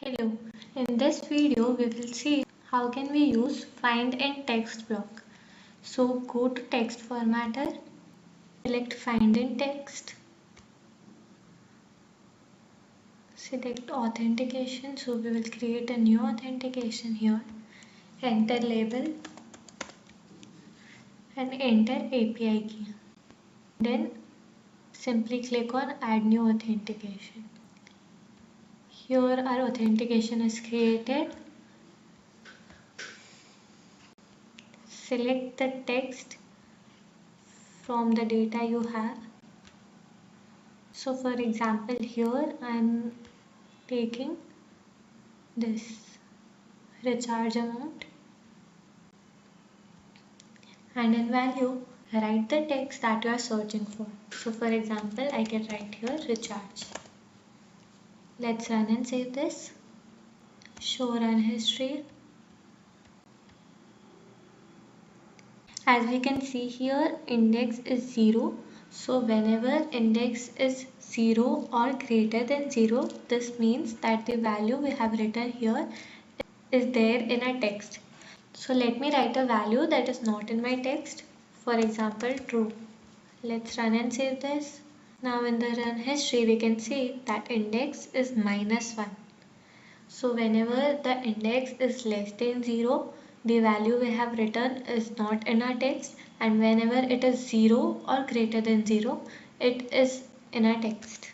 Hello, in this video we will see how can we use find in text block. So go to text formatter, select find in text, select authentication. So we will create a new authentication here, enter label and enter API key. Then simply click on add new authentication. Here our authentication is created. Select the text from the data you have. So for example, here I am taking this recharge amount, and in value write the text that you are searching for. So for example, I can write here recharge. Let's run and save this. Show run history. As we can see here, index is 0. So whenever index is 0 or greater than 0, this means that the value we have written here is there in our text. So let me write a value that is not in my text. For example, true. Let's run and save this. Now in the run history, we can see that index is -1. So whenever the index is less than 0, the value we have written is not in our text, and whenever it is 0 or greater than 0, it is in our text.